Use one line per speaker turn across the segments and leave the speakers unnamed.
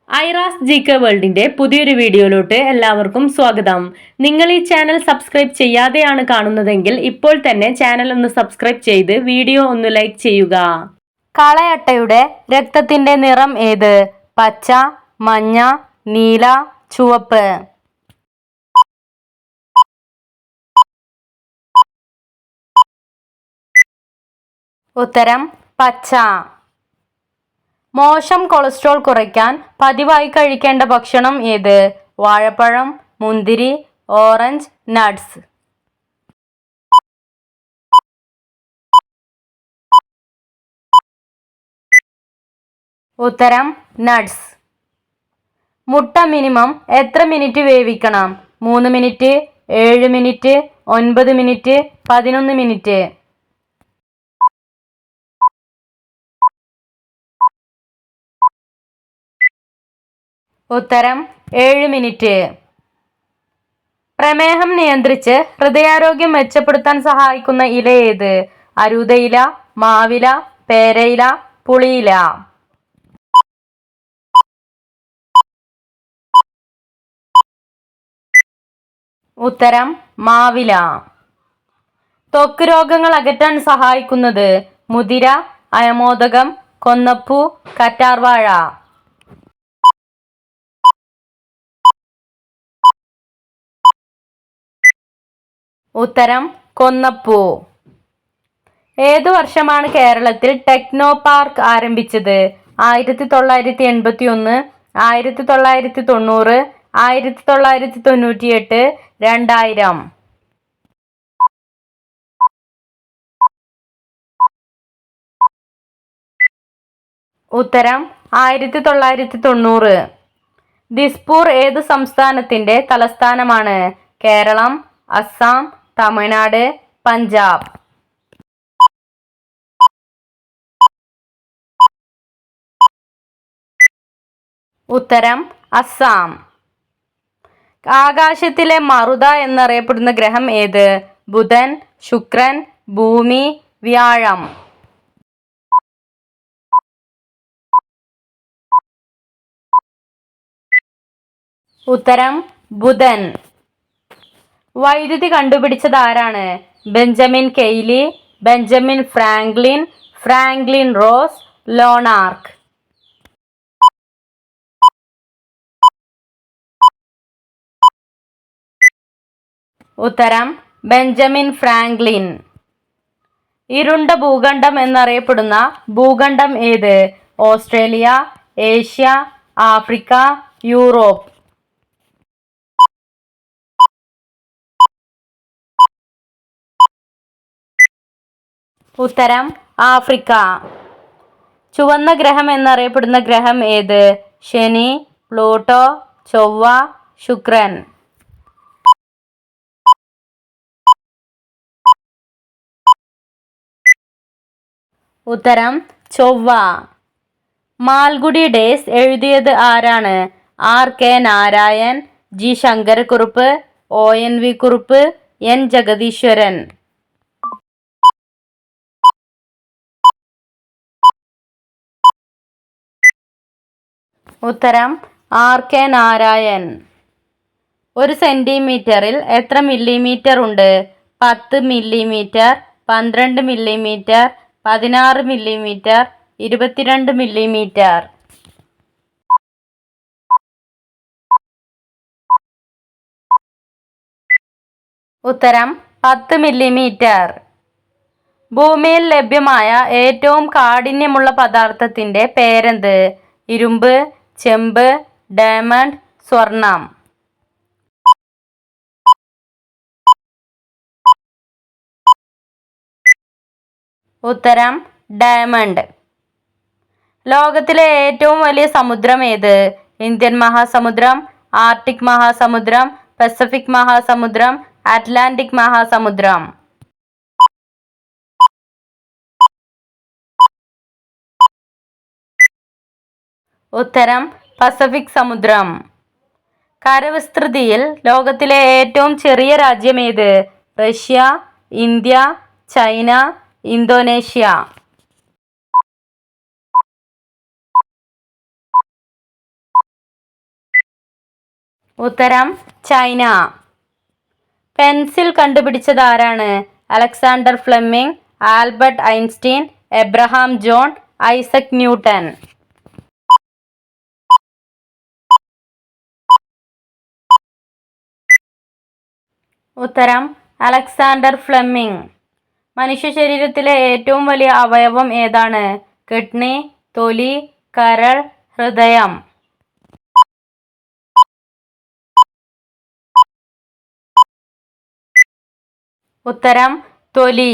ഐറാസ് ജി.കെ വേൾഡിന്റെ പുതിയൊരു വീഡിയോയിലോട്ട് എല്ലാവർക്കും സ്വാഗതം. നിങ്ങൾ ഈ ചാനൽ സബ്സ്ക്രൈബ് ചെയ്യാതെയാണ് കാണുന്നതെങ്കിൽ ഇപ്പോൾ തന്നെ ചാനൽ ഒന്ന് സബ്സ്ക്രൈബ് ചെയ്ത് വീഡിയോ ഒന്ന് ലൈക്ക് ചെയ്യുക. കാളയട്ടയുടെ രക്തത്തിന്റെ നിറം ഏത്? പച്ച, മഞ്ഞ, നീല, ചുവപ്പ്. ഉത്തരം പച്ച. മോശം കൊളസ്ട്രോൾ കുറയ്ക്കാൻ പതിവായി കഴിക്കേണ്ട ഭക്ഷണം ഏത്? വാഴപ്പഴം, മുന്തിരി, ഓറഞ്ച്, നട്ട്സ്. ഉത്തരം നട്ട്സ്. മുട്ട മിനിമം എത്ര മിനിറ്റ് വേവിക്കണം? 3 മിനിറ്റ്, 7 മിനിറ്റ്, 9 മിനിറ്റ്, 11 മിനിറ്റ്. ഉത്തരം 7 മിനിറ്റ്. പ്രമേഹം നിയന്ത്രിച്ച് ഹൃദയാരോഗ്യം മെച്ചപ്പെടുത്താൻ സഹായിക്കുന്ന ഇല ഏത്? അരൂതയില, മാവില, പേരയില, പുളിയില. ഉത്തരം മാവില. ത്വക്ക് രോഗങ്ങൾ അകറ്റാൻ സഹായിക്കുന്നത്? മുതിര, അയമോദകം, കൊന്നപ്പൂ, കറ്റാർവാഴ. ഉത്തരം കൊന്നപ്പൂ. ഏതു വർഷമാണ് കേരളത്തിൽ ടെക്നോ പാർക്ക് ആരംഭിച്ചത്? 1981, 1990, 1998, 2000. ഉത്തരം 1990. ദിസ്പൂർ ഏതു സംസ്ഥാനത്തിന്റെ തലസ്ഥാനമാണ്? കേരളം, അസം, തമിഴ്നാട്, പഞ്ചാബ്. ഉത്തരം അസം. ആകാശത്തിലെ മറുത എന്നറിയപ്പെടുന്ന ഗ്രഹം ഏത്? ബുധൻ, ശുക്രൻ, ഭൂമി, വ്യാഴം. ഉത്തരം ബുധൻ. വൈദ്യുതി കണ്ടുപിടിച്ചത് ആരാണ്? Benjamin Cayley, Benjamin Franklin, Franklin Ross, ലോണാർക്ക്. ഉത്തരം ബെഞ്ചമിൻ ഫ്രാങ്ക്ലിൻ. ഇരുണ്ട ഭൂഖണ്ഡം എന്നറിയപ്പെടുന്ന ഭൂഖണ്ഡം ഏത്? Australia, Asia, Africa, Europe. ഉത്തരം ആഫ്രിക്ക. ചുവന്ന ഗ്രഹം എന്നറിയപ്പെടുന്ന ഗ്രഹം ഏത്? ശനി, പ്ലൂട്ടോ, ചൊവ്വ, ശുക്രൻ. ഉത്തരം ചൊവ്വ. മാൽഗുഡി ഡേയ്സ് എഴുതിയത് ആരാണ്? R.K. Narayan, G. Sankara Kurup, O.N.V. Kurup, N. ജഗദീശ്വരൻ. ഉത്തരം R.K. നാരായൺ. ഒരു സെന്റിമീറ്ററിൽ എത്ര മില്ലിമീറ്റർ ഉണ്ട്? 10 മില്ലിമീറ്റർ, 12 മില്ലിമീറ്റർ, 16 മില്ലിമീറ്റർ, 22 മില്ലിമീറ്റർ. ഉത്തരം 10 മില്ലിമീറ്റർ. ഭൂമിയിൽ ലഭ്യമായ ഏറ്റവും കാഠിന്യമുള്ള പദാർത്ഥത്തിന്റെ പേരെന്ത്? ഇരുമ്പ്, ചെമ്പ്, ഡയമണ്ട്, സ്വർണം. ഉത്തരം ഡയമണ്ട്. ലോകത്തിലെ ഏറ്റവും വലിയ സമുദ്രം ഏത്? ഇന്ത്യൻ മഹാസമുദ്രം, ആർട്ടിക് മഹാസമുദ്രം, പസഫിക് മഹാസമുദ്രം, അറ്റ്ലാന്റിക് മഹാസമുദ്രം. ഉത്തരം പസഫിക് സമുദ്രം. കരവിസ്തൃതിയിൽ ലോകത്തിലെ ഏറ്റവും ചെറിയ രാജ്യം ഏത്? Russia, India, China, Indonesia. ഉത്തരം ചൈന. പെൻസിൽ കണ്ടുപിടിച്ചത് ആരാണ്? Alexander Fleming, Albert Einstein, Abraham John, Isaac Newton. ഉത്തരം അലക്സാണ്ടർ ഫ്ലെമിംഗ്. മനുഷ്യ ശരീരത്തിലെ ഏറ്റവും വലിയ അവയവം ഏതാണ്? കിഡ്നി, തൊലി, കരൾ, ഹൃദയം. ഉത്തരം തൊലി.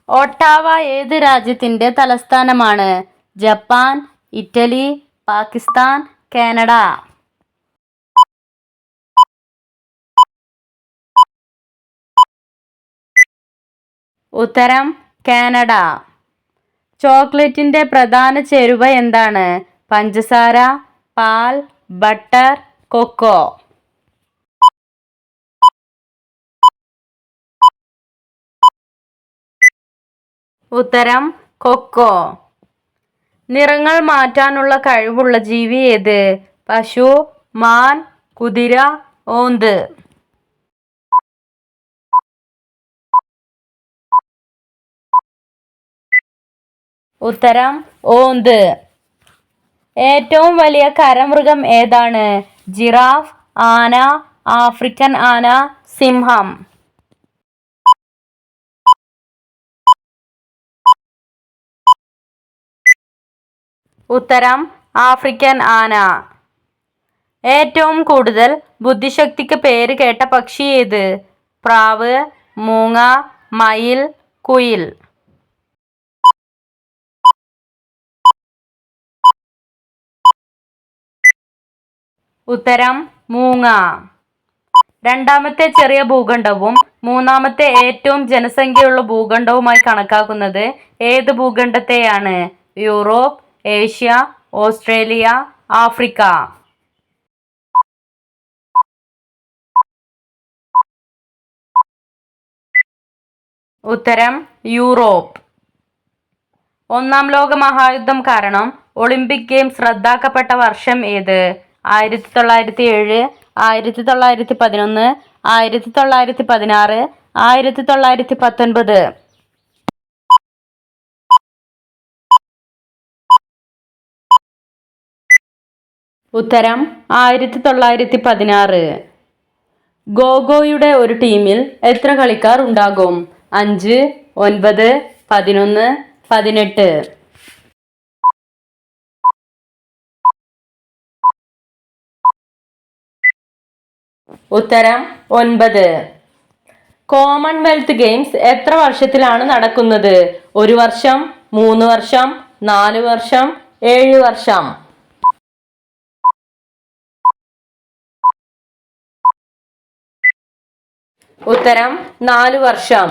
ഒട്ടാവ ഏത് രാജ്യത്തിന്റെ തലസ്ഥാനമാണ്? Japan, Italy, Pakistan, Canada. ഉത്തരം കാനഡ. ചോക്ലേറ്റിന്റെ പ്രധാന ചേരുവ എന്താണ്? പഞ്ചസാര, പാൽ, ബട്ടർ, കൊക്കോ. ഉത്തരം കൊക്കോ. നിറങ്ങൾ മാറ്റാനുള്ള കഴിവുള്ള ജീവി ഏത്? പശു, മാൻ, കുതിര, ഓന്ത്. ഉത്തരം ഓന്ത്. ഏറ്റവും വലിയ കരമൃഗം ഏതാണ്? ജിറാഫ്, ആന, ആഫ്രിക്കൻ ആന, സിംഹം. ഉത്തരം ആഫ്രിക്കൻ ആന. ഏറ്റവും കൂടുതൽ ബുദ്ധിശക്തിക്ക് പേര് കേട്ട പക്ഷി ഏത്? പ്രാവ്, മൂങ്ങ, മയിൽ, കുയിൽ. ഉത്തരം മൂങ്ങ. രണ്ടാമത്തെ ചെറിയ ഭൂഖണ്ഡവും മൂന്നാമത്തെ ഏറ്റവും ജനസംഖ്യയുള്ള ഭൂഖണ്ഡവുമായി കണക്കാക്കുന്നത് ഏത് ഭൂഖണ്ഡത്തെയാണ്? Europe, Asia, Australia, Africa. ഉത്തരം യൂറോപ്പ്. ഒന്നാം ലോക മഹായുദ്ധം കാരണം ഒളിമ്പിക് ഗെയിംസ് റദ്ദാക്കപ്പെട്ട വർഷം ഏത്? 1907, 1911, 1916, 1919. ഉത്തരം 1916. ഗോഗോയുടെ ഒരു ടീമിൽ എത്ര കളിക്കാർ ഉണ്ടാകും? 5, 9, 11, 18. ഉത്തരം 9. കോമൺവെൽത്ത് ഗെയിംസ് എത്ര വർഷത്തിലാണ് നടക്കുന്നത്? 1 വർഷം, 3 വർഷം, 4 വർഷം, 7 വർഷം. ഉത്തരം 4 വർഷം.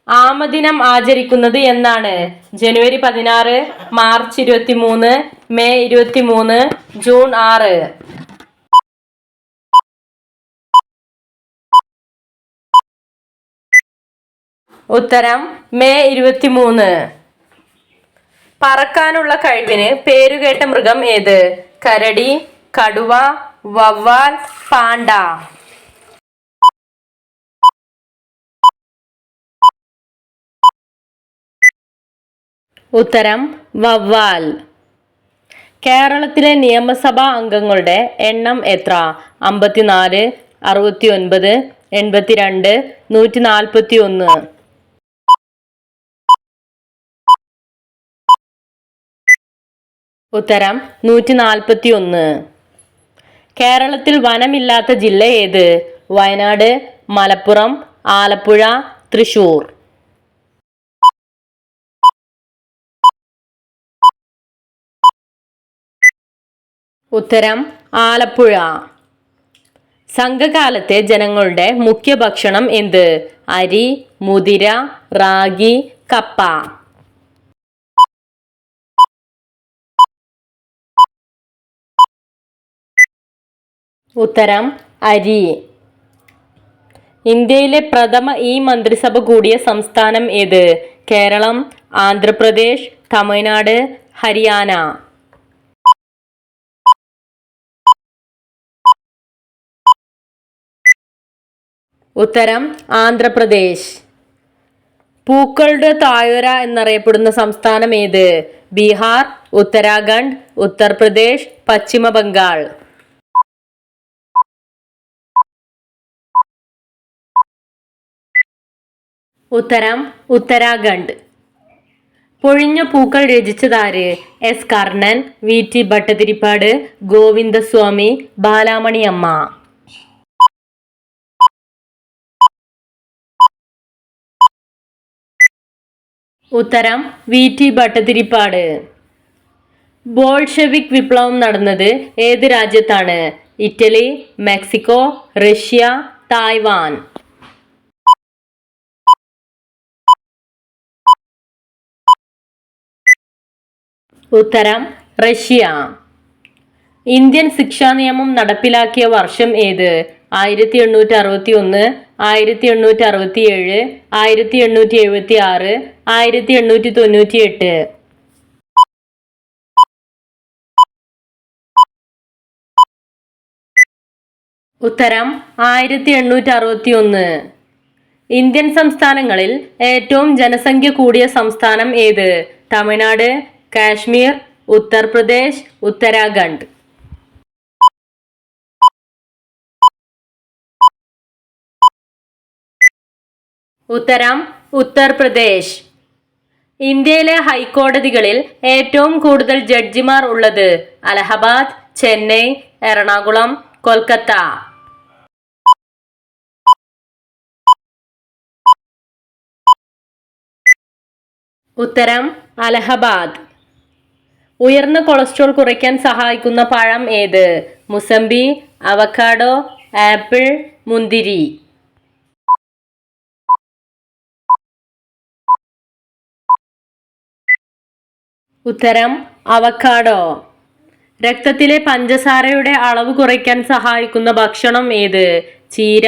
ആമദിനം ആചരിക്കുന്നത് എന്നാണ്? ജനുവരി 16, മാർച്ച് 23, മെയ് 23, ജൂൺ 6. ഉത്തരം മെയ് 23. പറക്കാനുള്ള കഴിവിന് പേരുകേട്ട മൃഗം ഏത്? കരടി, കടുവ, വവ്വാൽ, പാണ്ട. ഉത്തരം വവ്വാൽ. കേരളത്തിലെ നിയമസഭാ അംഗങ്ങളുടെ എണ്ണം എത്ര? 54, 69, 82, 141. ഉത്തരം 141. കേരളത്തിൽ വനമില്ലാത്ത ജില്ല ഏത്? വയനാട്, മലപ്പുറം, ആലപ്പുഴ, തൃശൂർ. ഉത്തരം ആലപ്പുഴ. സംഘകാലത്തെ ജനങ്ങളുടെ മുഖ്യ ഭക്ഷണം എന്ത്? അരി, മുതിര, റാഗി, കപ്പ. ഉത്തരം അരി. ഇന്ത്യയിലെ പ്രഥമ മന്ത്രിസഭ കൂടിയ സംസ്ഥാനം ഏത്? കേരളം, ആന്ധ്രാപ്രദേശ്, തമിഴ്നാട്, ഹരിയാന. ഉത്തരം ആന്ധ്രാപ്രദേശ്. പൂക്കളുടെ താഴ്വര എന്നറിയപ്പെടുന്ന സംസ്ഥാനം ഏത്? ബീഹാർ, ഉത്തരാഖണ്ഡ്, ഉത്തർപ്രദേശ്, പശ്ചിമ ബംഗാൾ. ഉത്തരം ഉത്തരാഖണ്ഡ്. പൊഴിഞ്ഞ പൂക്കൾ രചിച്ചതാര്? S Karnan, V T Bhattathiripad, Govindaswami, Balamani Amma. ഉത്തരം വി ടി ഭട്ടതിരിപ്പാട്. ബോൾഷെവിക് വിപ്ലവം നടന്നത് ഏത് രാജ്യത്താണ്? Italy, Mexico, Russia, Taiwan. ഉത്തരം റഷ്യ. ഇന്ത്യൻ ശിക്ഷാ നിയമം നടപ്പിലാക്കിയ വർഷം ഏത്? 1861, 1867, 1876, 1898. ഉത്തരം 1861. ഇന്ത്യൻ സംസ്ഥാനങ്ങളിൽ ഏറ്റവും ജനസംഖ്യ കൂടിയ സംസ്ഥാനം ഏത്? തമിഴ്നാട്, കാശ്മീർ, ഉത്തർപ്രദേശ്, ഉത്തരാഖണ്ഡ്. ഉത്തരം ഉത്തർപ്രദേശ്. ഇന്ത്യയിലെ ഹൈക്കോടതികളിൽ ഏറ്റവും കൂടുതൽ ജഡ്ജിമാർ ഉള്ളത്? അലഹബാദ്, ചെന്നൈ, എറണാകുളം, കൊൽക്കത്ത. ഉത്തരം അലഹബാദ്. ഉയർന്ന കൊളസ്ട്രോൾ കുറയ്ക്കാൻ സഹായിക്കുന്ന പഴം ഏത്? മുസംബി, അവക്കാഡോ, ആപ്പിൾ, മുന്തിരി. ഉത്തരം അവക്കാഡോ. രക്തത്തിലെ പഞ്ചസാരയുടെ അളവ് കുറയ്ക്കാൻ സഹായിക്കുന്ന ഭക്ഷണം ഏത്? ചീര,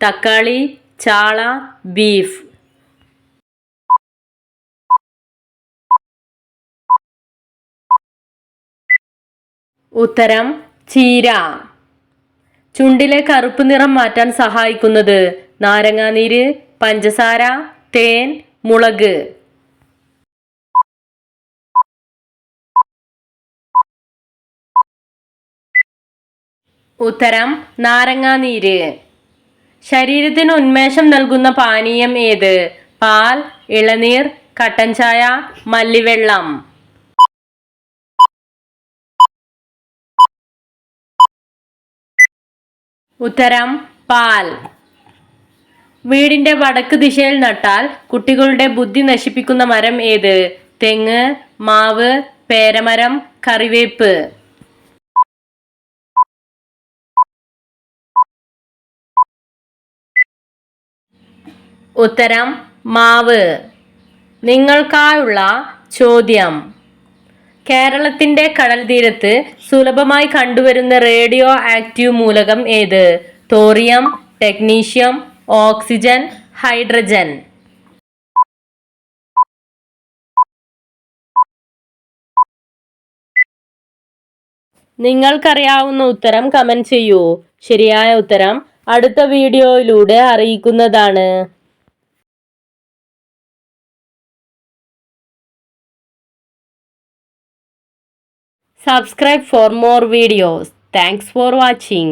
തക്കാളി, ചാള, ബീഫ്. ഉത്തരം ചീര. ചുണ്ടിലെ കറുപ്പ് നിറം മാറ്റാൻ സഹായിക്കുന്നത്? നാരങ്ങാനീര്, പഞ്ചസാര, തേൻ, മുളക്. ഉത്തരം നാരങ്ങാനീര്. ശരീരത്തിന് ഉന്മേഷം നൽകുന്ന പാനീയം ഏത്? പാൽ, ഇളനീർ, കട്ടൻ ചായ, മല്ലിവെള്ളം. ഉത്തരം പാൽ. വീടിന്റെ വടക്ക് ദിശയിൽ നട്ടാൽ കുട്ടികളുടെ ബുദ്ധി നശിപ്പിക്കുന്ന മരം ഏത്? തെങ്ങ്, മാവ്, പേരമരം, കറിവേപ്പ്. ഉത്തരം മാവ്. നിങ്ങൾക്കായുള്ള ചോദ്യം: കേരളത്തിന്റെ കടൽ തീരത്ത് സുലഭമായി കണ്ടുവരുന്ന റേഡിയോ ആക്റ്റീവ് മൂലകം ഏത്? Thorium, technetium, oxygen, hydrogen. നിങ്ങൾക്കറിയാവുന്ന ഉത്തരം കമന്റ് ചെയ്യൂ. ശരിയായ ഉത്തരം അടുത്ത വീഡിയോയിലൂടെ അറിയിക്കുന്നതാണ്. Subscribe for more videos. Thanks for watching.